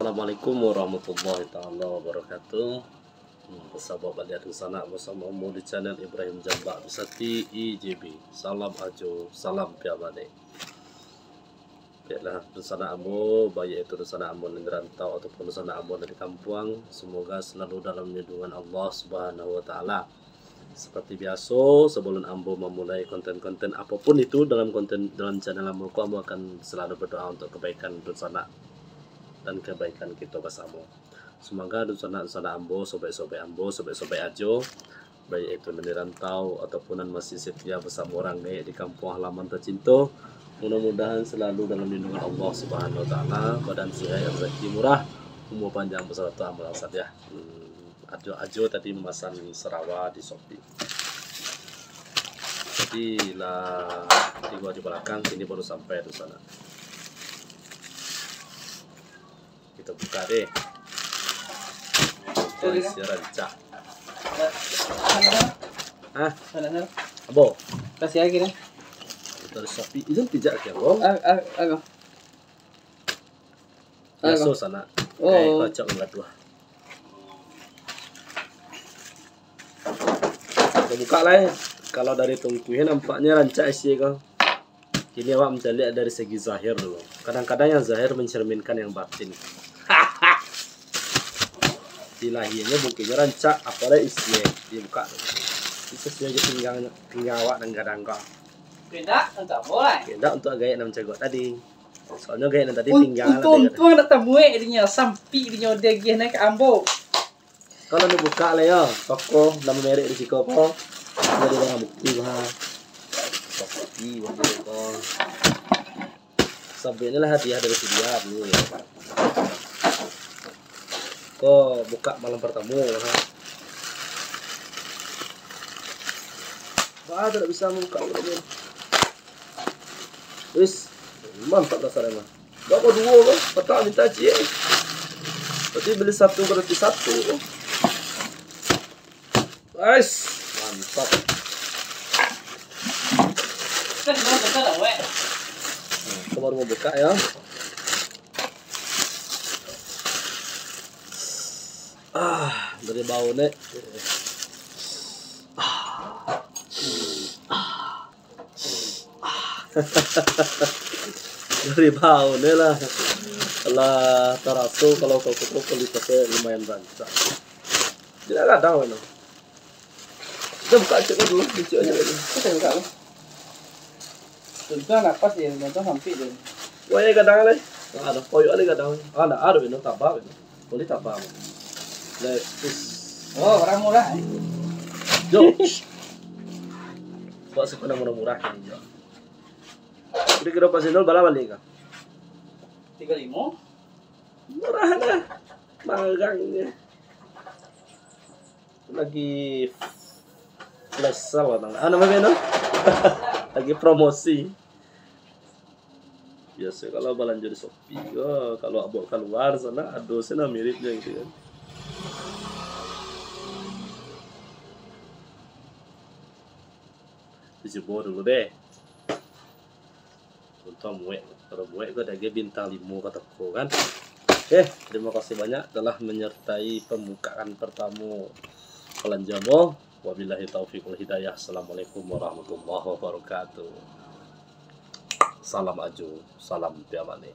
Assalamualaikum warahmatullahi taala wabarakatuh. Bersama balik di sana bersama di channel Ibrahim Jamba Bisati IJB. Salam ajo, salam piamane. Baiklah, dosana ambo, baik itu dosana ambo yang rantau ataupun dosana ambo dari kampung, semoga selalu dalam lindungan Allah Subhanahu wa taala. Seperti biasa, sebelum ambo memulai konten-konten apapun itu dalam channel ambo akan selalu berdoa untuk kebaikan dosana dan kebaikan kita bersama. Semoga dosana ambo, sobat-sobat ambo, sobat-sobat ajo, baik itu yang dirantau ataupun masih setia bersama orang baik di kampung halaman tercinta, mudah-mudahan selalu dalam lindungan Allah Subhanahu wa taala, badan sehat, rezeki murah, umur panjang beserta amal asad ya. Ajo tadi memasang Sarawak di Shopee. Jadi lah di gua di belakang sini baru sampai di sana. Kita buka deh. Isi rancak. Ah, abo. Kasih lagi nih. Dari Shopee itu tidak ya, Bang? Agak. Biasa sana. Oh. Kayak kocok enggak dua. Kita buka lah ya. Kalau dari tungkunya nampaknya rancak isi kau. Ini awak bisa lihat dari segi zahir dulu. Kadang-kadang yang zahir mencerminkan yang batin. Ilahinya mungkinnya rancak apa isinya dibuka. Itu sesuai tinggal awak dan gadang-gadang. Beda, enggak boleh. Beda untuk gaya nam cegok tadi. Soalnya gaya nam tadi pinggang. Untung ada tamu dinya sampai dinya dia gih naik ambo. Kalau dibuka lah ya, toko nama merek di siko po. Jadi dengan bukti bah. Bukti bukti po. Sampai inilah hadiah dari dia dulu ya. Kok buka malam pertama ha. Wah, tidak bisa membuka ini. Wis, mantap dasarnya mah. Bapak dua kan, petang minta cie. Berarti beli satu berarti satu. Guys, mantap. Kita baru mau buka ya. Dari bau nek. Dari bau nih lah. Lah taraso kalau kau kualitasnya lumayan rancak. Tidak ada mana. Kita buka cek dulu, cek aja dulu. Kita buka loh. Tujuan apa sih? Nonton sampai deh. Wah ya kadang leh. Ada koyo ada kadang. Ada benar tabah benar. Boleh tabah. Oh, orang murah. Jo. Kok sekolah murah-murah ini, Jo. Kira-kira pas Inul bala balik kah? 35. Murah lah. Magangnya. Lagi flash sale bang. Namanya no? Lagi promosi. Biasa kalau belanja di Shopee, kalau bawa keluar sana adosnya miripnya gitu kan. Dicoba dulu deh. Untuk muek, kalau muek gue ada bintang 5 kataku kan. Oke, terima kasih banyak telah menyertai pembukaan pertama Kalanjamo. Wabillahi taufiq wal hidayah. Assalamualaikum warahmatullahi wabarakatuh. Salam ajo, salam piamane.